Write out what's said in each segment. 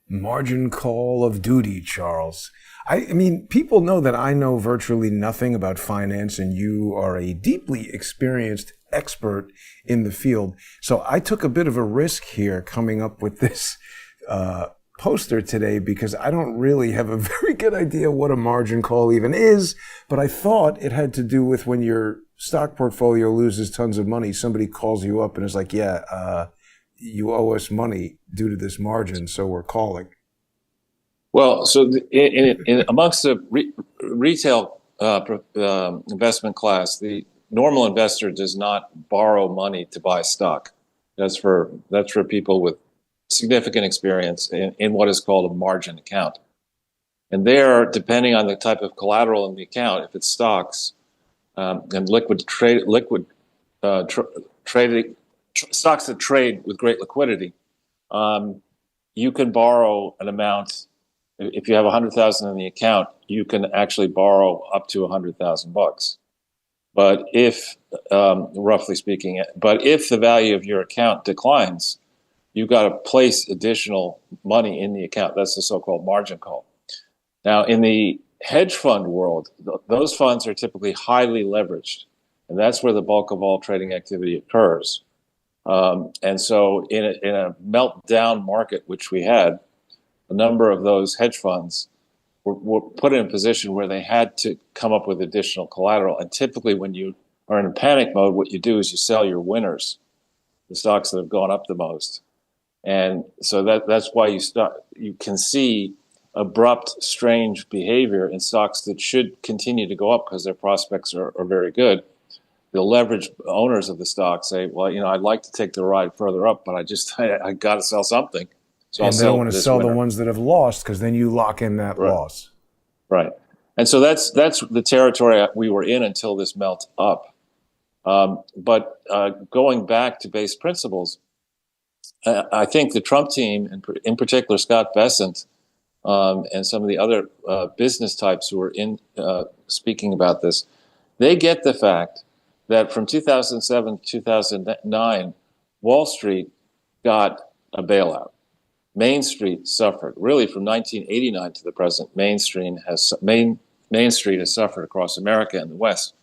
Margin call of duty, Charles. I mean, people know that I know virtually nothing about finance, and you are a deeply experienced expert in the field. So I took a bit of a risk here coming up with this poster today because I don't really have a very good idea what a margin call even is, but I thought it had to do with when your stock portfolio loses tons of money, somebody calls you up and is like, you owe us money due to this margin, so we're calling. Well, so amongst the retail investment class, the normal investor does not borrow money to buy stock. That's for people with significant experience in what is called a margin account. And there, depending on the type of collateral in the account, if it's stocks and trading stocks that trade with great liquidity, you can borrow an amount. If you have 100,000 in the account, you can actually borrow up to $100,000. But if, roughly speaking, if the value of your account declines, you've got to place additional money in the account. That's the so-called margin call. Now, in the hedge fund world, those funds are typically highly leveraged, and that's where the bulk of all trading activity occurs. And so in a meltdown market, which we had, a number of those hedge funds were put in a position where they had to come up with additional collateral. And typically when you are in a panic mode, what you do is you sell your winners, the stocks that have gone up the most. And so that's why you can see abrupt, strange behavior in stocks that should continue to go up because their prospects are very good. The leveraged owners of the stock say, well, I'd like to take the ride further up, but I got to sell something. So and they don't want to sell the ones that have lost because then you lock in that loss. Right. And so that's the territory we were in until this melt up. But going back to base principles, I think the Trump team, in particular Scott Bessent, and some of the other business types who are speaking about this, they get the fact that from 2007 to 2009, Wall Street got a bailout. Main Street suffered. Really, from 1989 to the present, Main Street has suffered across America and the West.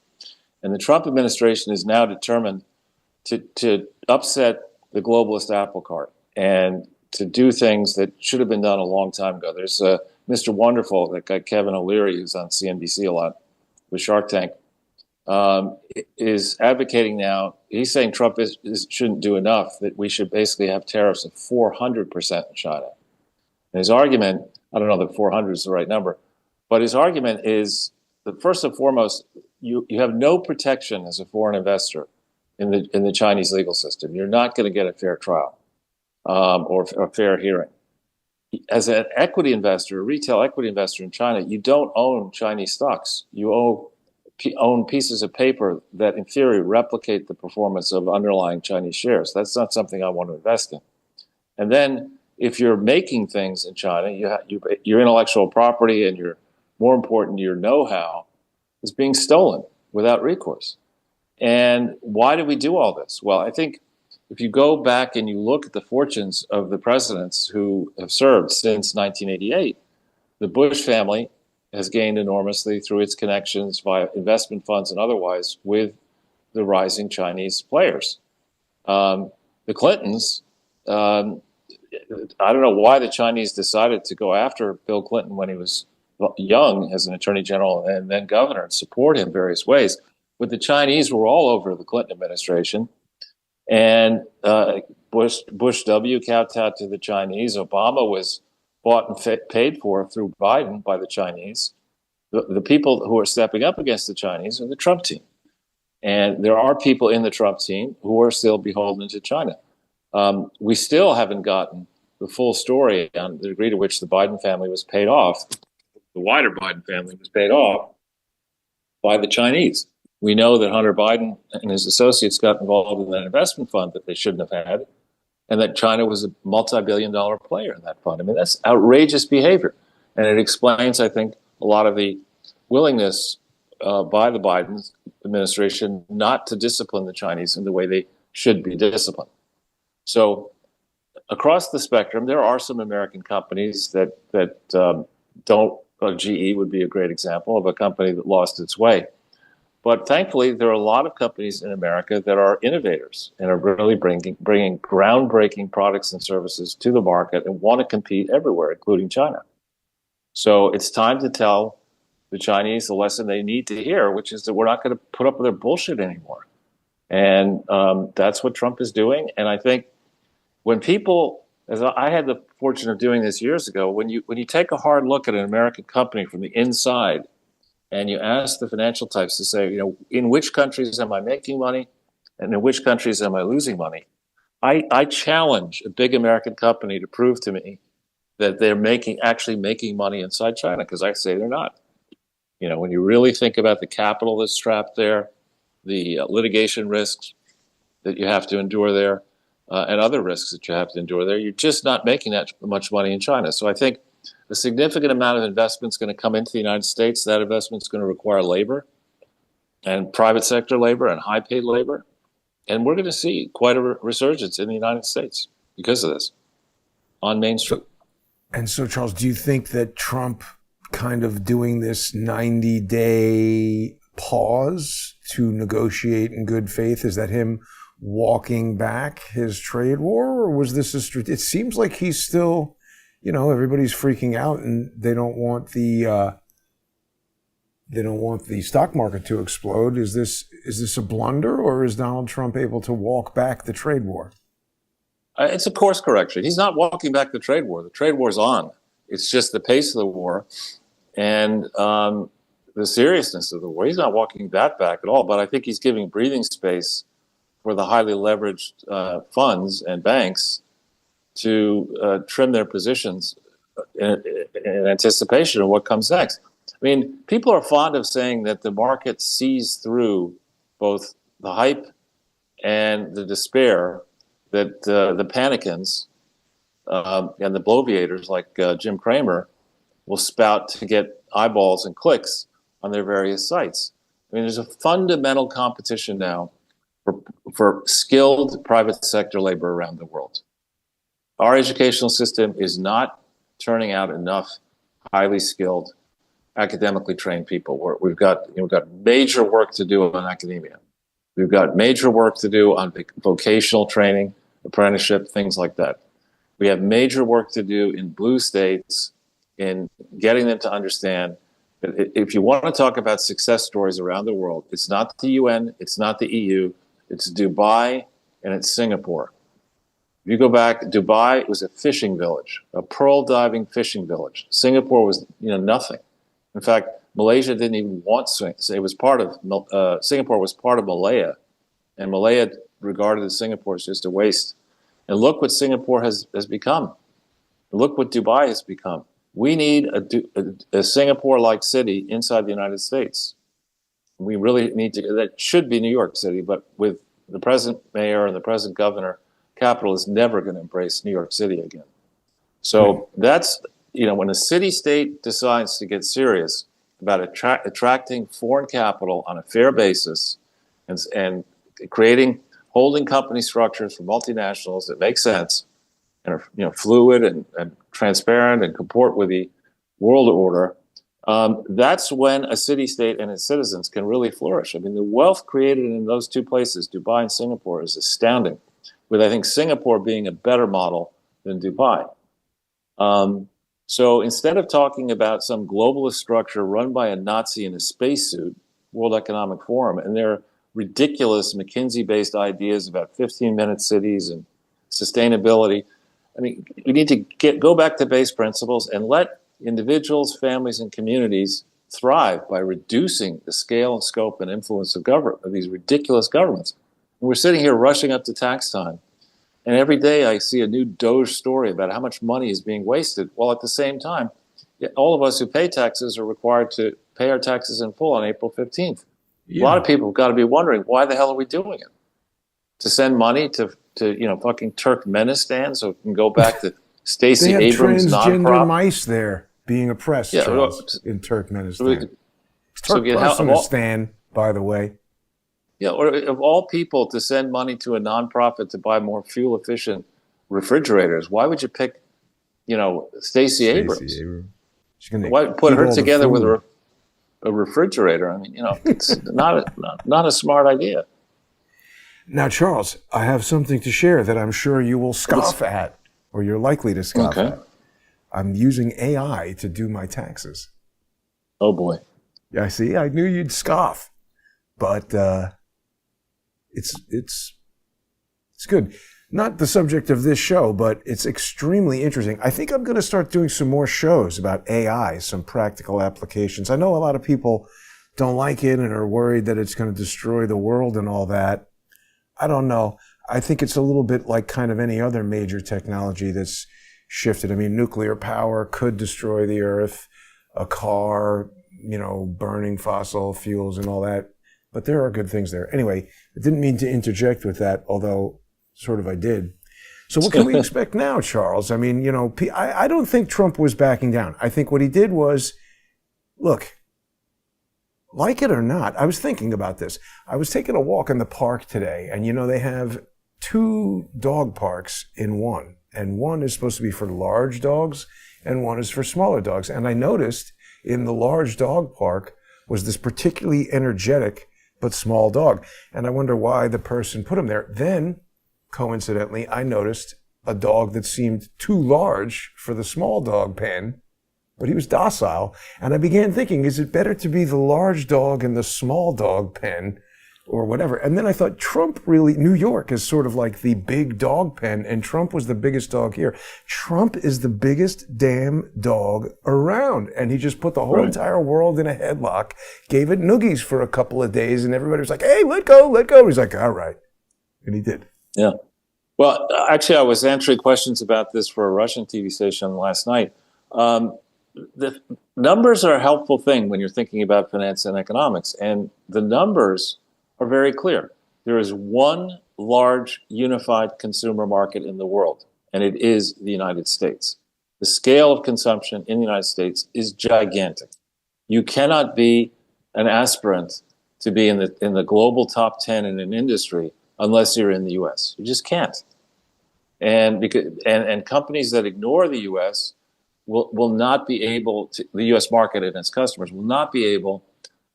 And the Trump administration is now determined to upset the globalist apple cart and to do things that should have been done a long time ago. There's Mr. Wonderful, that guy Kevin O'Leary, who's on CNBC a lot with Shark Tank, is advocating now. He's saying Trump shouldn't do enough, that we should basically have tariffs of 400% in China. And his argument, I don't know that 400 is the right number, but his argument is that first and foremost, you have no protection as a foreign investor in the Chinese legal system. You're not going to get a fair trial or a fair hearing. As an equity investor, a retail equity investor in China, you don't own Chinese stocks. You own pieces of paper that, in theory, replicate the performance of underlying Chinese shares. That's not something I want to invest in. And then, if you're making things in China, your intellectual property and more important, your know-how is being stolen without recourse. And why do we do all this? Well, I think if you go back and you look at the fortunes of the presidents who have served since 1988, the Bush family has gained enormously through its connections via investment funds and otherwise with the rising Chinese players. The Clintons, I don't know why the Chinese decided to go after Bill Clinton when he was young as an attorney general and then governor and support him in various ways. But the Chinese were all over the Clinton administration. And Bush W. kowtowed to the Chinese. Obama was bought and paid for through Biden by the Chinese. The people who are stepping up against the Chinese are the Trump team. And there are people in the Trump team who are still beholden to China. We still haven't gotten the full story on the degree to which the Biden family was paid off, the wider Biden family was paid off by the Chinese. We know that Hunter Biden and his associates got involved in an investment fund that they shouldn't have had, and that China was a multi-billion-dollar player in that fund. I mean, that's outrageous behavior. And it explains, I think, a lot of the willingness by the Biden administration not to discipline the Chinese in the way they should be disciplined. So across the spectrum, there are some American companies that don't. GE would be a great example of a company that lost its way. But thankfully, there are a lot of companies in America that are innovators and are really bringing groundbreaking products and services to the market and want to compete everywhere, including China. So it's time to tell the Chinese the lesson they need to hear, which is that we're not going to put up with their bullshit anymore. And that's what Trump is doing. And I think when people, as I had the fortune of doing this years ago, when you take a hard look at an American company from the inside, and you ask the financial types to say, in which countries am I making money, and in which countries am I losing money? I challenge a big American company to prove to me that they're actually making money inside China, because I say they're not. When you really think about the capital that's trapped there, the litigation risks that you have to endure there, and other risks that you have to endure there, you're just not making that much money in China. So I think a significant amount of investment is going to come into the United States. That investment is going to require labor and private sector labor and high paid labor. And we're going to see quite a resurgence in the United States because of this on Main Street. So, Charles, do you think that Trump kind of doing this 90-day pause to negotiate in good faith, is that him walking back his trade war, or was this it seems like he's still, everybody's freaking out and they don't want the stock market to explode. Is this a blunder, or is Donald Trump able to walk back the trade war? It's a course correction. He's not walking back the trade war. The trade war's on. It's just the pace of the war and the seriousness of the war. He's not walking that back at all, but I think he's giving breathing space for the highly leveraged funds and banks to trim their positions in anticipation of what comes next. I mean, people are fond of saying that the market sees through both the hype and the despair that the panicans and the bloviators like Jim Cramer will spout to get eyeballs and clicks on their various sites. I mean, there's a fundamental competition now for skilled private sector labor around the world. Our educational system is not turning out enough highly skilled, academically trained people. We've got major work to do on academia. We've got major work to do on vocational training, apprenticeship, things like that. We have major work to do in blue states in getting them to understand that if you want to talk about success stories around the world, it's not the UN, it's not the EU, it's Dubai and it's Singapore. If you go back, Dubai was a fishing village, a pearl diving fishing village. Singapore was nothing. In fact, Malaysia didn't even want to. It was part of Singapore was part of Malaya, and Malaya regarded Singapore as just a waste. And look what Singapore has become. Look what Dubai has become. We need a Singapore-like city inside the United States. We really need to. That should be New York City, but with the present mayor and the present governor, capital is never going to embrace New York City again. So that's, when a city-state decides to get serious about attracting foreign capital on a fair basis and creating holding company structures for multinationals that make sense and are fluid and transparent and comport with the world order, that's when a city-state and its citizens can really flourish. I mean, the wealth created in those two places, Dubai and Singapore, is astounding, with I think Singapore being a better model than Dubai. So instead of talking about some globalist structure run by a Nazi in a spacesuit, World Economic Forum, and their ridiculous McKinsey-based ideas about 15-minute cities and sustainability, I mean, we need to go back to base principles and let individuals, families, and communities thrive by reducing the scale and scope and influence of these ridiculous governments. And we're sitting here rushing up to tax time, and every day I see a new Doge story about how much money is being wasted, while at the same time, all of us who pay taxes are required to pay our taxes in full on April 15th. Yeah. A lot of people have got to be wondering, why the hell are we doing it? To send money to fucking Turkmenistan so it can go back to Stacey Abrams' nonprofit? They have transgender mice there being oppressed, in Turkmenistan. Turkmenistan, by the way. Yeah, or of all people to send money to a nonprofit to buy more fuel-efficient refrigerators. Why would you pick, Stacey Stacey Abrams? Abrams. She's going Why to put eat her all the together with food. a refrigerator? I mean, it's not a smart idea. Now, Charles, I have something to share that I'm sure you will scoff at, or you're likely to scoff Okay. at. I'm using AI to do my taxes. Oh boy. Yeah, see, I knew you'd scoff, but it's good. Not the subject of this show, but it's extremely interesting. I think I'm going to start doing some more shows about AI, some practical applications. I know a lot of people don't like it and are worried that it's going to destroy the world and all that. I don't know. I think it's a little bit like kind of any other major technology that's shifted. I mean, nuclear power could destroy the earth, a car, burning fossil fuels and all that. But there are good things there. Anyway, I didn't mean to interject with that, although sort of I did. So what can we expect now, Charles? I mean, I don't think Trump was backing down. I think what he did was, look, like it or not, I was thinking about this. I was taking a walk in the park today, and they have 2 dog parks in one. And one is supposed to be for large dogs, and one is for smaller dogs. And I noticed in the large dog park was this particularly energetic but small dog. And I wonder why the person put him there. Then, coincidentally, I noticed a dog that seemed too large for the small dog pen, but he was docile. And I began thinking, is it better to be the large dog in the small dog pen or whatever? And then I thought, New York is sort of like the big dog pen, and Trump was the biggest dog here. Trump is the biggest damn dog around, and he just put the whole entire world in a headlock, gave it noogies for a couple of days, and everybody was like, hey, let go. He's like, all right. And he did. Yeah. Well, actually, I was answering questions about this for a Russian TV station last night. The numbers are a helpful thing when you're thinking about finance and economics, and the numbers are very clear. There is one large unified consumer market in the world, and it is the United States. The scale of consumption in the United States is gigantic. You cannot be an aspirant to be in the global top 10 in an industry unless you're in the U.S. You just can't. And companies that ignore the U.S. will not be able to, the U.S. market and its customers will not be able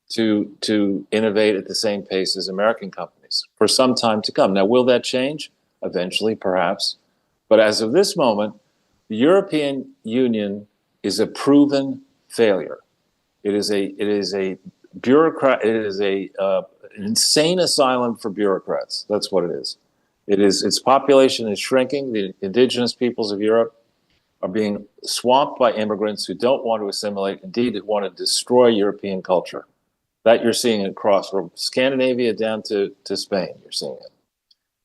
to innovate at the same pace as American companies for some time to come. Now, will that change? Eventually, perhaps. But as of this moment, the European Union is a proven failure. It is a bureaucrat. It is an insane asylum for bureaucrats. That's what it is. Its population is shrinking. The indigenous peoples of Europe are being swamped by immigrants who don't want to assimilate, indeed want to destroy European culture. That you're seeing across from Scandinavia down to Spain, you're seeing it.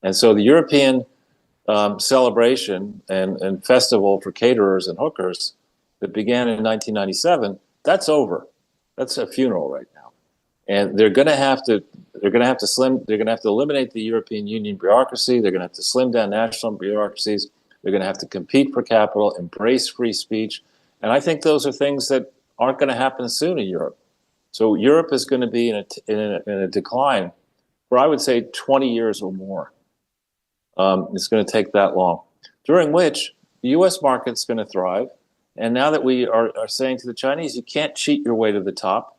And so the European celebration and festival for caterers and hookers that began in 1997, that's over. That's a funeral right now. And they're going to have to eliminate the European Union bureaucracy. They're going to have to slim down national bureaucracies. They're going to have to compete for capital, embrace free speech. And I think those are things that aren't going to happen soon in Europe. So Europe is going to be in a decline for, I would say, 20 years or more. It's going to take that long, during which the U.S. market's going to thrive. And now that we are saying to the Chinese, you can't cheat your way to the top,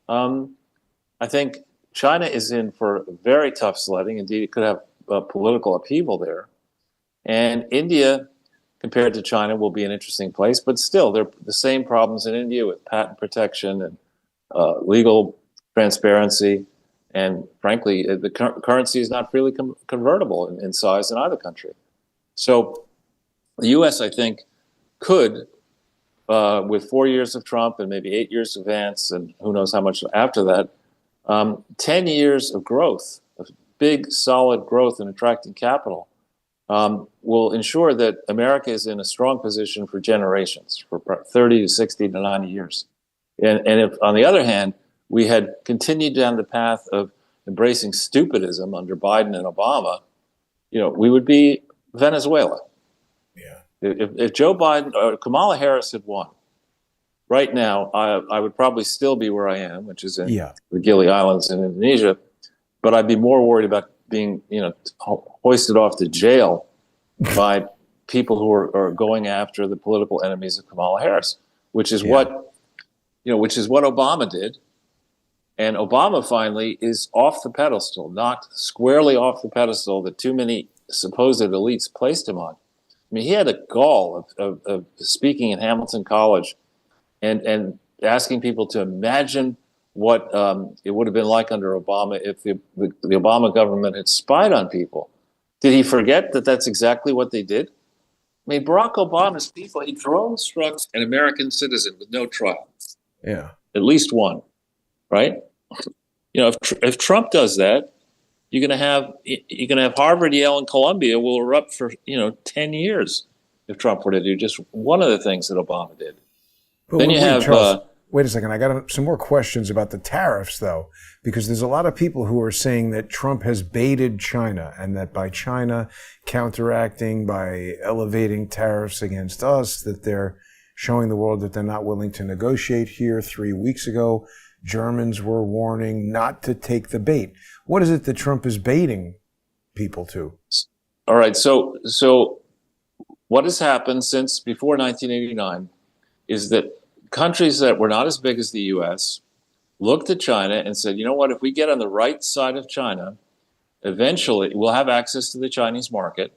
I think China is in for very tough sledding. Indeed, it could have political upheaval there. And India, compared to China, will be an interesting place. But still, there are the same problems in India with patent protection and legal transparency. And frankly, the currency is not freely convertible in size in either country. So the U.S., I think, could, with 4 years of Trump and maybe 8 years of Vance, and who knows how much after that, 10 years of growth, of big, solid growth in attracting capital, will ensure that America is in a strong position for generations, for 30 to 60 to 90 years. And if, on the other hand, we had continued down the path of embracing stupidism under Biden and Obama, we would be Venezuela. Yeah. If Joe Biden or Kamala Harris had won, right now, I would probably still be where I am, which is in the Gili Islands in Indonesia, but I'd be more worried about being, hoisted off to jail by people who are going after the political enemies of Kamala Harris, which is Yeah. which is what Obama did. And Obama finally is off the pedestal, knocked squarely off the pedestal that too many supposed elites placed him on. I mean, he had a gall of speaking in Hamilton College and asking people to imagine what it would have been like under Obama if the Obama government had spied on people. Did he forget that that's exactly what they did? I mean, Barack Obama's people, he drone struck an American citizen with no trial. Yeah. At least one, right? You know, if Trump does that, you're going to have Harvard, Yale, and Columbia will erupt for 10 years if Trump were to do just one of the things that Obama did. But Then you have Charles, wait a second. I got some more questions about the tariffs, though, because there's a lot of people who are saying that Trump has baited China, and that by China counteracting by elevating tariffs against us, that they're showing the world that they're not willing to negotiate here. 3 weeks ago, Germans were warning not to take the bait. What is it that Trump is baiting people to? All right. So what has happened since before 1989 is that countries that were not as big as the U.S. looked at China and said, you know what, if we get on the right side of China, eventually we'll have access to the Chinese market.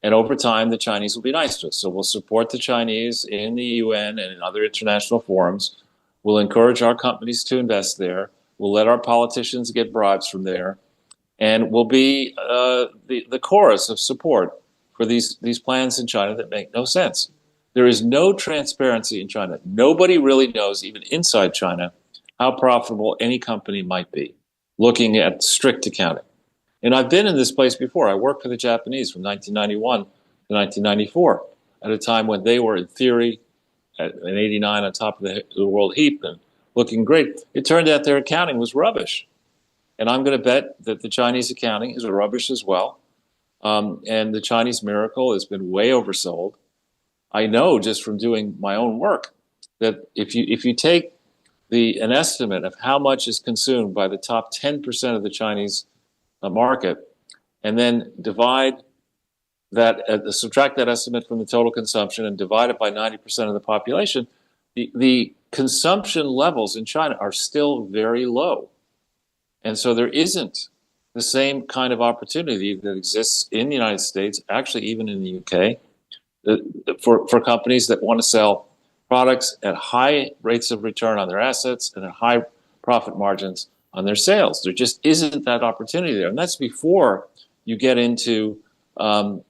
And over time, the Chinese will be nice to us. So we'll support the Chinese in the UN and in other international forums. We'll encourage our companies to invest there. We'll let our politicians get bribes from there. And we'll be the chorus of support for these plans in China that make no sense. There is no transparency in China. Nobody really knows, even inside China, how profitable any company might be, looking at strict accounting. And I've been in this place before. I worked for the Japanese from 1991 to 1994, at a time when they were, in theory, in 89 on top of the world heap and looking great. It turned out their accounting was rubbish. And I'm going to bet that the Chinese accounting is rubbish as well. And the Chinese miracle has been way oversold. I know just from doing my own work that if you take an estimate of how much is consumed by the top 10% of the Chinese market, and then divide that, subtract that estimate from the total consumption and divide it by 90% of the population, the consumption levels in China are still very low. And so there isn't the same kind of opportunity that exists in the United States, actually even in the UK, for companies that want to sell products at high rates of return on their assets and at high profit margins on their sales. There just isn't that opportunity there. And that's before you get into how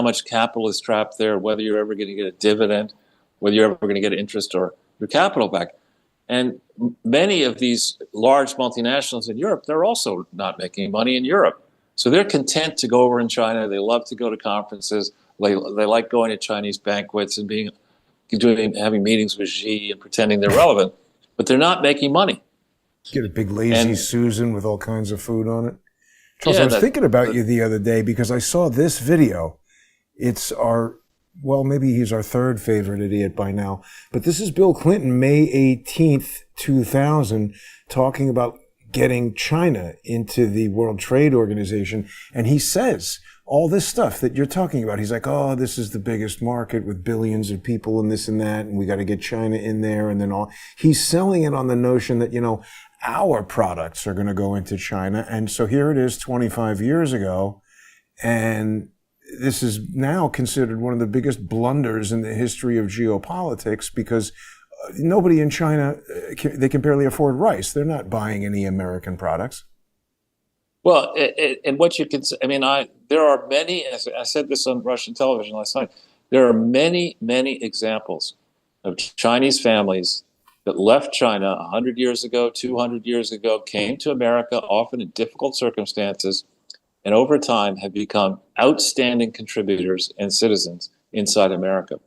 much capital is trapped there, whether you're ever going to get a dividend, whether you're ever going to get interest or your capital back. And many of these large multinationals in Europe, they're also not making money in Europe. So they're content to go over in China. They love to go to conferences. They like going to Chinese banquets and having meetings with Xi and pretending they're relevant, but they're not making money. Get a big lazy Susan with all kinds of food on it. Charles, I was thinking about you the other day because I saw this video. It's maybe he's our third favorite idiot by now, but this is Bill Clinton, May 18th, 2000, talking about getting China into the World Trade Organization. And he says all this stuff that you're talking about. He's like, oh, this is the biggest market with billions of people and this and that, and we got to get China in there. And then he's selling it on the notion that, our products are going to go into China. And so here it is 25 years ago. And this is now considered one of the biggest blunders in the history of geopolitics because nobody in China, they can barely afford rice. They're not buying any American products. Well, and what you can say, there are many, as I said this on Russian television last night, there are many, many examples of Chinese families that left China 100 years ago, 200 years ago, came to America, often in difficult circumstances, and over time have become outstanding contributors and citizens inside America.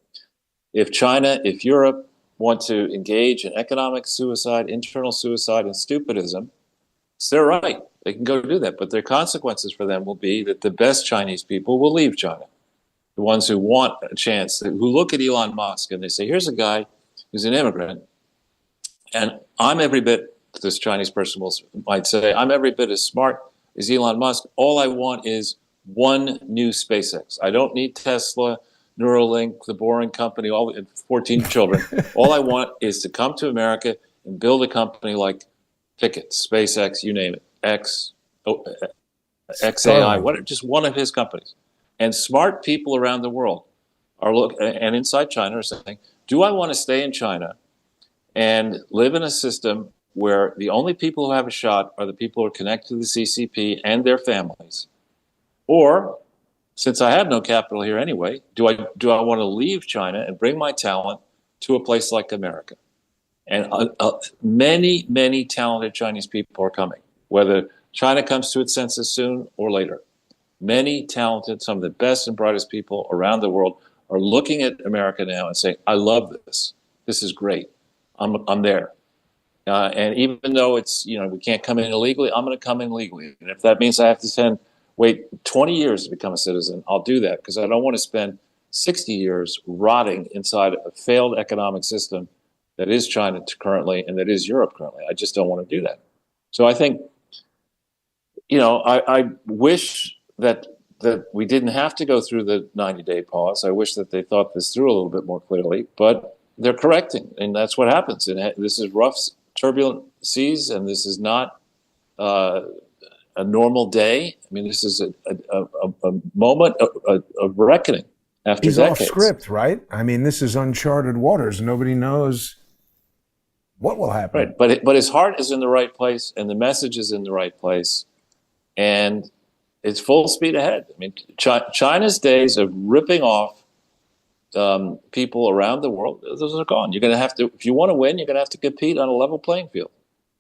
If China, if Europe want to engage in economic suicide, internal suicide, and stupidism, it's their right. They can go do that. But their consequences for them will be that the best Chinese people will leave China. The ones who want a chance, who look at Elon Musk and they say, here's a guy who's an immigrant, and I'm every bit, this Chinese person might say, I'm every bit as smart as Elon Musk. All I want is one new SpaceX. I don't need Tesla, Neuralink, the Boring Company, all 14 children. All I want is to come to America and build a company like, pick it, SpaceX, you name it, XAI, Starlink. just one of his companies. And smart people around the world and inside China are saying, do I want to stay in China and live in a system where the only people who have a shot are the people who are connected to the CCP and their families? Or, since I have no capital here anyway, do I want to leave China and bring my talent to a place like America? And many, many talented Chinese people are coming, whether China comes to its senses soon or later. Many talented, some of the best and brightest people around the world are looking at America now and saying, I love this. This is great. I'm there. And even though it's, we can't come in illegally, I'm going to come in legally. And if that means I have to wait 20 years to become a citizen, I'll do that, because I don't want to spend 60 years rotting inside a failed economic system that is China currently and that is Europe currently. I just don't want to do that. So I think, I wish that we didn't have to go through the 90-day pause. I wish that they thought this through a little bit more clearly, but they're correcting, and that's what happens. And this is rough, turbulent seas, and this is not a normal day. I mean, this is a moment of reckoning after He's decades. off script, right? I mean, this is uncharted waters. Nobody knows what will happen. Right, but his heart is in the right place, and the message is in the right place, and it's full speed ahead. I mean, China's days of ripping off people around the world, those are gone. You're going to have to, if you want to win, you're going to have to compete on a level playing field,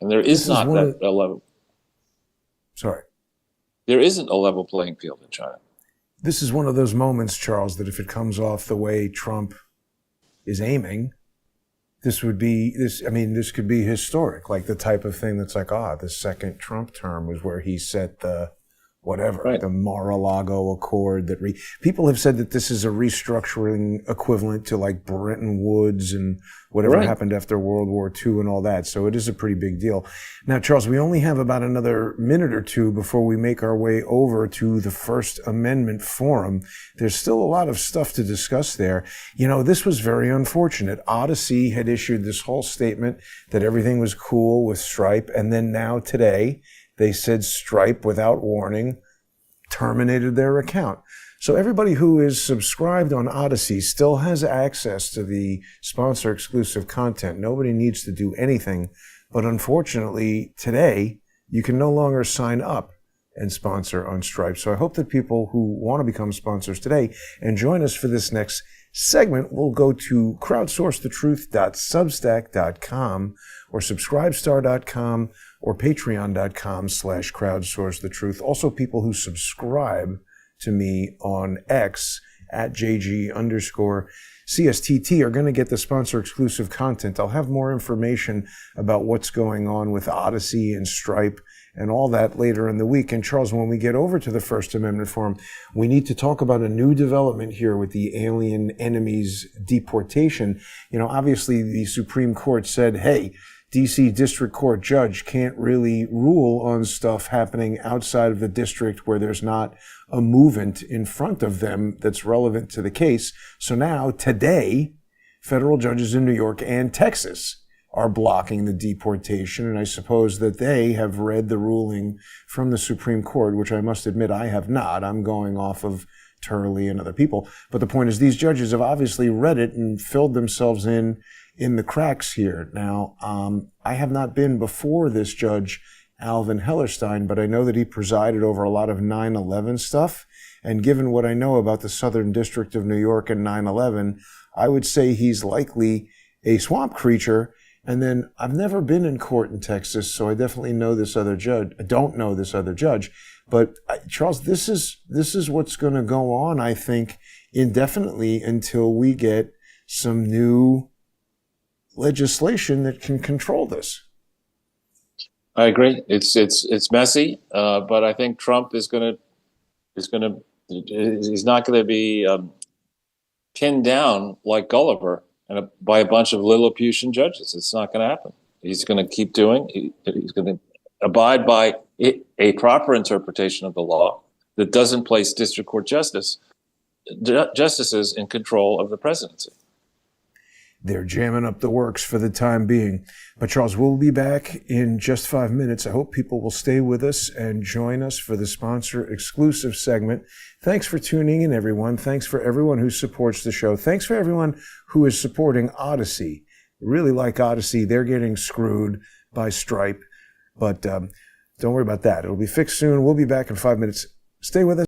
and there is not a level. Sorry, there isn't a level playing field in China. This is one of those moments, Charles, that if it comes off the way Trump is aiming, this could be historic, like the type of thing that's like, the second Trump term was where he set the the Mar-a-Lago Accord that people have said that this is a restructuring equivalent to like Bretton Woods and whatever happened after World War II and all that. So it is a pretty big deal. Now, Charles, we only have about another minute or two before we make our way over to the First Amendment Forum. There's still a lot of stuff to discuss there. This was very unfortunate. Odyssey had issued this whole statement that everything was cool with Stripe, and then now today, they said Stripe, without warning, terminated their account. So everybody who is subscribed on Odyssey still has access to the sponsor-exclusive content. Nobody needs to do anything. But unfortunately, today, you can no longer sign up and sponsor on Stripe. So I hope that people who want to become sponsors today and join us for this next segment will go to crowdsourcethetruth.substack.com or subscribestar.com or patreon.com/crowdsourcethetruth. Also, people who subscribe to me on X at JG_CSTT are going to get the sponsor exclusive content. I'll have more information about what's going on with Odyssey and Stripe and all that later in the week. And Charles, when we get over to the First Amendment Forum, we need to talk about a new development here with the alien enemies deportation. Obviously the Supreme Court said, hey, D.C. District Court judge can't really rule on stuff happening outside of the district where there's not a movement in front of them that's relevant to the case. So now, today, federal judges in New York and Texas are blocking the deportation, and I suppose that they have read the ruling from the Supreme Court, which I must admit I have not. I'm going off of Turley and other people. But the point is, these judges have obviously read it and filled themselves in the cracks here. Now, I have not been before this judge, Alvin Hellerstein, but I know that he presided over a lot of 9/11 stuff. And given what I know about the Southern District of New York and 9/11, I would say he's likely a swamp creature. And then I've never been in court in Texas, so I definitely know this other judge. I don't know this other judge. But Charles, this is what's going to go on, I think, indefinitely until we get some new legislation that can control this. I agree. It's messy, but I think Trump he's not going to be pinned down like Gulliver by a bunch of Lilliputian judges. It's not going to happen. He's going to keep doing. He's going to abide by a proper interpretation of the law, that doesn't place district court justices in control of the presidency. They're jamming up the works for the time being. But Charles, we'll be back in just 5 minutes. I hope people will stay with us and join us for the sponsor exclusive segment. Thanks for tuning in, everyone. Thanks for everyone who supports the show. Thanks for everyone who is supporting Odyssey. Really like Odyssey. They're getting screwed by Stripe. But don't worry about that. It'll be fixed soon. We'll be back in 5 minutes. Stay with us.